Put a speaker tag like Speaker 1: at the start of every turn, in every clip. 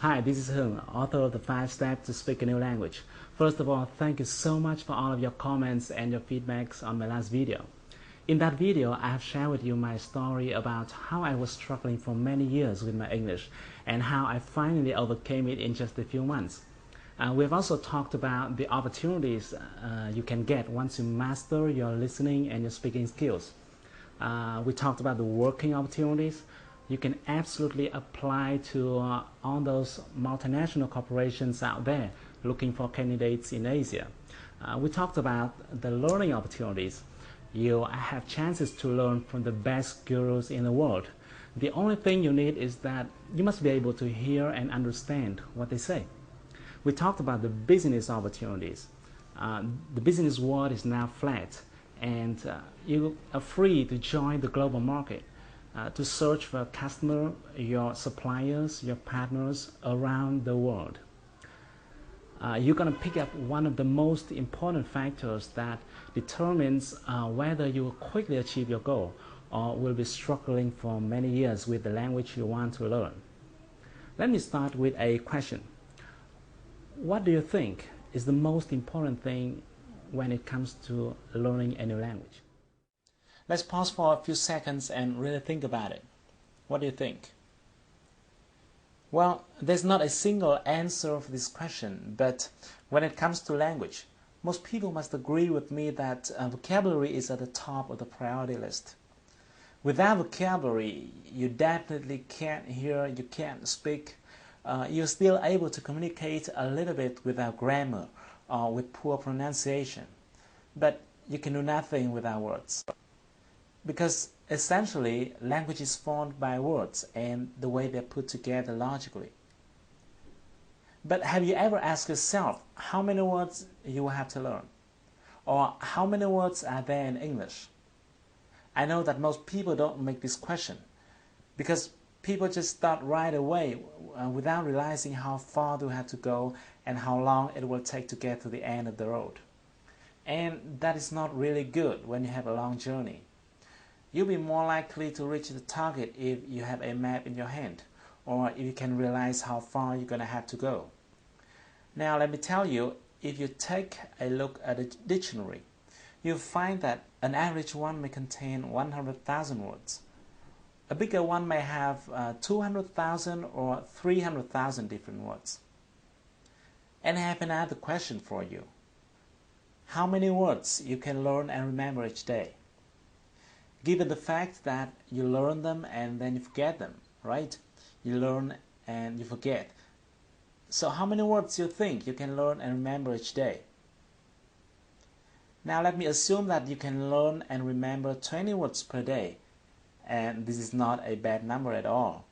Speaker 1: Hi, this is Hưng, author of the 5 Steps to Speak a New Language. First of all, thank you so much for all of your comments and your feedbacks on my last video. In that video, I have shared with you my story about how I was struggling for many years with my English and how I finally overcame it in just a few months. We have also talked about the opportunities you can get once you master your listening and your speaking skills. We talked about the working opportunities you can absolutely apply to all those multinational corporations out there looking for candidates in Asia. We talked about the learning opportunities. You have chances to learn from the best gurus in the world. The only thing you need is that you must be able to hear and understand what they say. We talked about the business opportunities. The business world is now flat, and you are free to join the global market, to search for a customer, your suppliers, your partners around the world. You're going to pick up one of the most important factors that determines whether you will quickly achieve your goal or will be struggling for many years with the language you want to learn. Let me start with a question. What do you think is the most important thing when it comes to learning a new language? Let's pause for a few seconds and really think about it. What do you think? Well, there's not a single answer for this question, but when it comes to language, most people must agree with me that vocabulary is at the top of the priority list. Without vocabulary, you definitely can't hear, you can't speak. You're still able to communicate a little bit without grammar or with poor pronunciation, but you can do nothing without words. Because essentially, language is formed by words and the way they're put together logically. But have you ever asked yourself how many words you will have to learn? Or how many words are there in English? I know that most people don't make this question because people just start right away without realizing how far they have to go and how long it will take to get to the end of the road. And that is not really good when you have a long journey. You'll be more likely to reach the target if you have a map in your hand, or if you can realize how far you're going to have to go. Now let me tell you, if you take a look at a dictionary, you'll find that an average one may contain 100,000 words. A bigger one may have 200,000 or 300,000 different words. And I have another question for you. How many words you can learn and remember each day? Given the fact that you learn them and then you forget them, right? You learn and you forget. So how many words do you think you can learn and remember each day? Now let me assume that you can learn and remember 20 words per day. And this is not a bad number at all.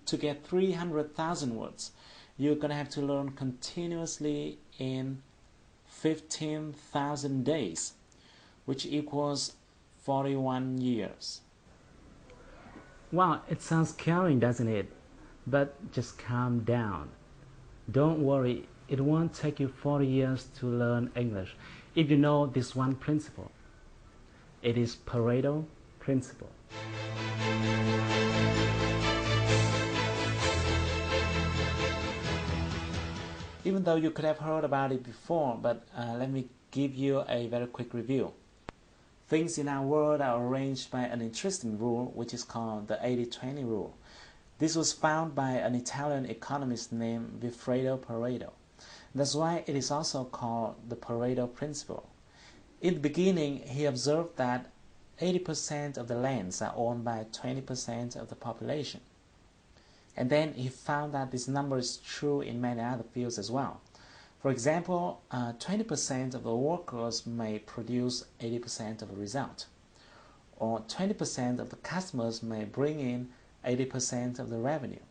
Speaker 1: To get 300,000 words, you're going to have to learn continuously in 15,000 days, which equals 41 years. Wow, it sounds scary, doesn't it? But just calm down. Don't worry, it won't take you 40 years to learn English if you know this one principle. It is Pareto principle. Even though you could have heard about it before, but let me give you a very quick review. Things in our world are arranged by an interesting rule, which is called the 80-20 rule. This was found by an Italian economist named Vilfredo Pareto. That's why it is also called the Pareto principle. In the beginning, he observed that 80% of the lands are owned by 20% of the population. And then he found that this number is true in many other fields as well. For example, 20% of the workers may produce 80% of the result, or 20% of the customers may bring in 80% of the revenue,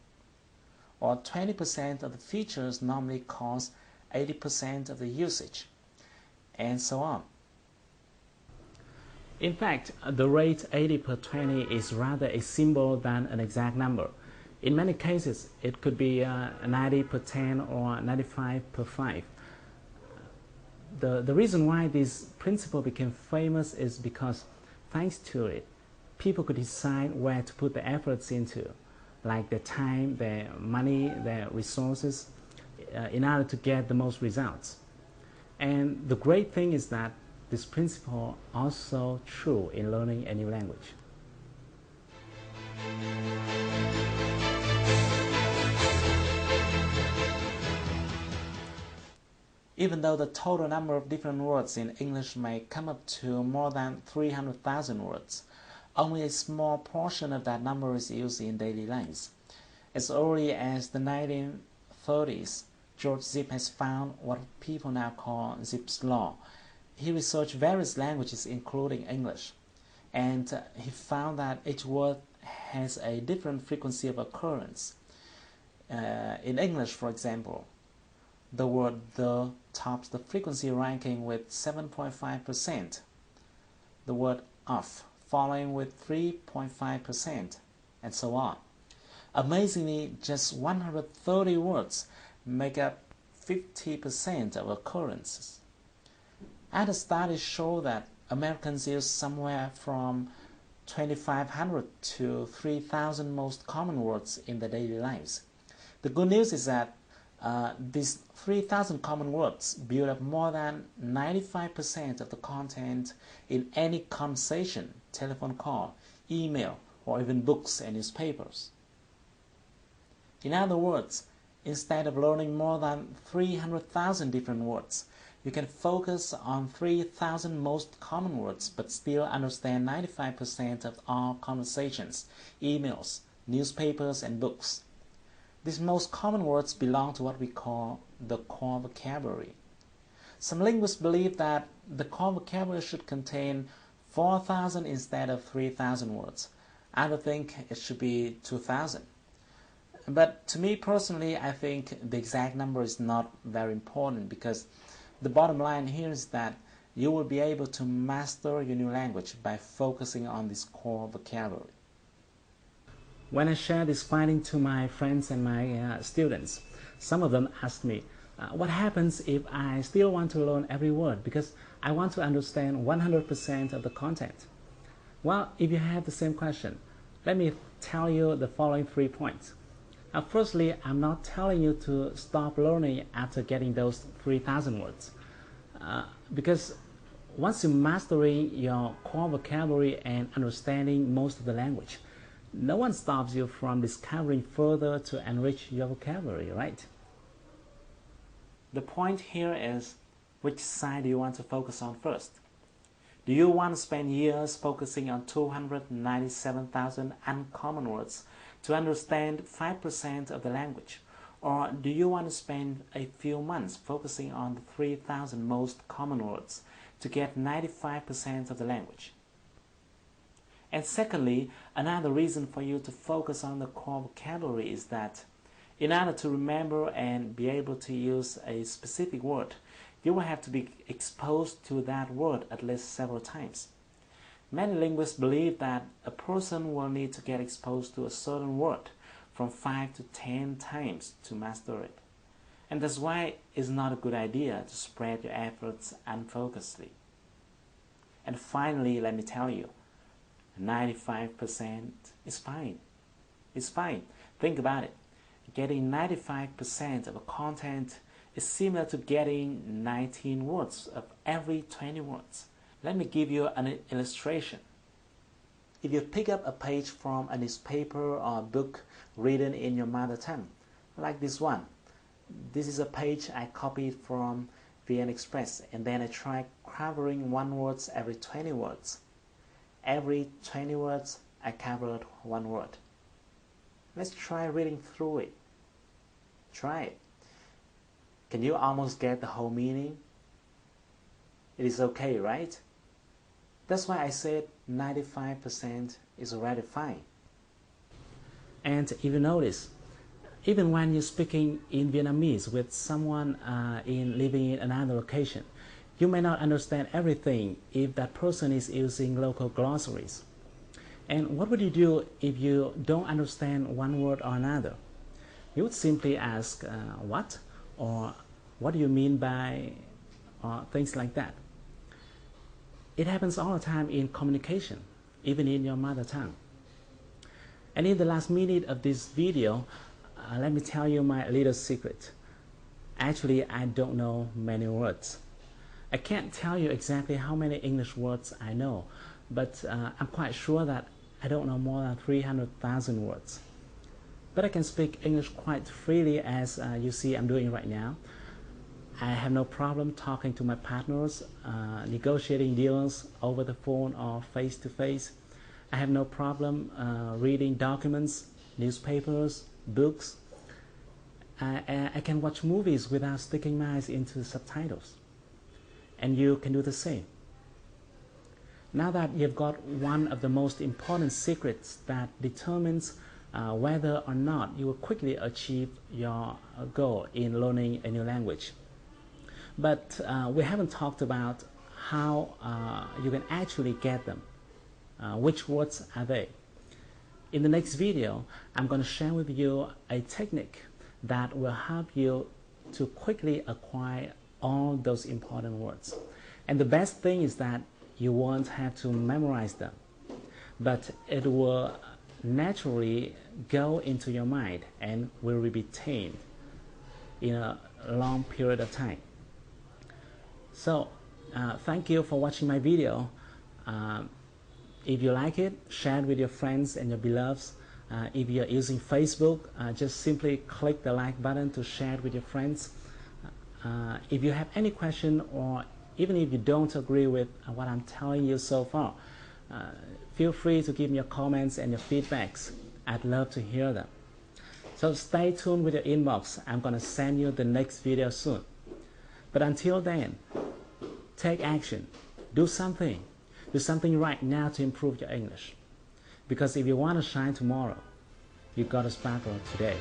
Speaker 1: or 20% of the features normally cause 80% of the usage, and so on. In fact, the rate 80 per 20 is rather a symbol than an exact number. In many cases, it could be 90 per 10 or 95 per 5. The reason why this principle became famous is because, thanks to it, people could decide where to put the efforts into. like their time, their money, their resources, in order to get the most results. And the great thing is that this principle also true in learning a new language. Even though the total number of different words in English may come up to more than 300,000 words, only a small portion of that number is used in daily lives. As early as the 1930s, George Zip has found what people now call Zipf's law. He researched various languages, including English, and he found that each word has a different frequency of occurrence. In English, for example, the word "the" tops the frequency ranking with 7.5%, the word "of" following with 3.5%, and so on. Amazingly, just 130 words make up 50% of occurrences. Other studies show that Americans use somewhere from 2,500 to 3,000 most common words in their daily lives. The good news is that these 3,000 common words build up more than 95% of the content in any conversation, telephone call, email, or even books and newspapers. In other words, instead of learning more than 300,000 different words, you can focus on 3,000 most common words but still understand 95% of all conversations, emails, newspapers, and books. These most common words belong to what we call the core vocabulary. Some linguists believe that the core vocabulary should contain 4,000 instead of 3,000 words. Others think it should be 2,000. But to me personally, I think the exact number is not very important, because the bottom line here is that you will be able to master your new language by focusing on this core vocabulary. When I share this finding to my friends and my students, some of them ask me, what happens if I still want to learn every word because I want to understand 100% of the content? Well, if you have the same question, let me tell you the following 3 points. Firstly, I'm not telling you to stop learning after getting those 3,000 words, because once you're mastering your core vocabulary and understanding most of the language, no one stops you from discovering further to enrich your vocabulary, right? The point here is, which side do you want to focus on first? Do you want to spend years focusing on 297,000 uncommon words to understand 5% of the language? Or do you want to spend a few months focusing on the 3,000 most common words to get 95% of the language? And secondly, another reason for you to focus on the core vocabulary is that in order to remember and be able to use a specific word, you will have to be exposed to that word at least several times. Many linguists believe that a person will need to get exposed to a certain word from 5 to 10 times to master it. And that's why it's not a good idea to spread your efforts unfocusedly. And finally, let me tell you, 95% is fine. It's fine. Think about it. Getting 95% of a content is similar to getting 19 words of every 20 words. Let me give you an illustration. If you pick up a page from a newspaper or a book written in your mother tongue, like this one. This is a page I copied from VN Express, and then I try covering one word every 20 words. Every 20 words, I covered one word. Let's try reading through it. Try it. Can you almost get the whole meaning? It is okay, right? That's why I said 95% is already fine. And if you notice, even when you're speaking in Vietnamese with someone living in another location, you may not understand everything if that person is using local glossaries. And what would you do if you don't understand one word or another? You would simply ask, what? Or what do you mean by, or things like that. It happens all the time in communication, even in your mother tongue. And in the last minute of this video, let me tell you my little secret. Actually, I don't know many words. I can't tell you exactly how many English words I know, but I'm quite sure that I don't know more than 300,000 words. But I can speak English quite freely, as you see I'm doing right now. I have no problem talking to my partners, negotiating deals over the phone or face-to-face. I have no problem reading documents, newspapers, books. I can watch movies without sticking my eyes into the subtitles. And you can do the same. Now that you've got one of the most important secrets that determines whether or not you will quickly achieve your goal in learning a new language. But we haven't talked about how you can actually get them. Which words are they? In the next video, I'm going to share with you a technique that will help you to quickly acquire all those important words. And the best thing is that you won't have to memorize them, but it will naturally go into your mind and will be retained in a long period of time. So thank you for watching my video. If you like it, share it with your friends and your beloveds. If you're using Facebook, just simply click the like button to share it with your friends. If you have any question, or even if you don't agree with what I'm telling you so far, feel free to give me your comments and your feedbacks. I'd love to hear them. So stay tuned with your inbox. I'm going to send you the next video soon. But until then, take action. Do something. Do something right now to improve your English. Because if you want to shine tomorrow, you've got to sparkle today.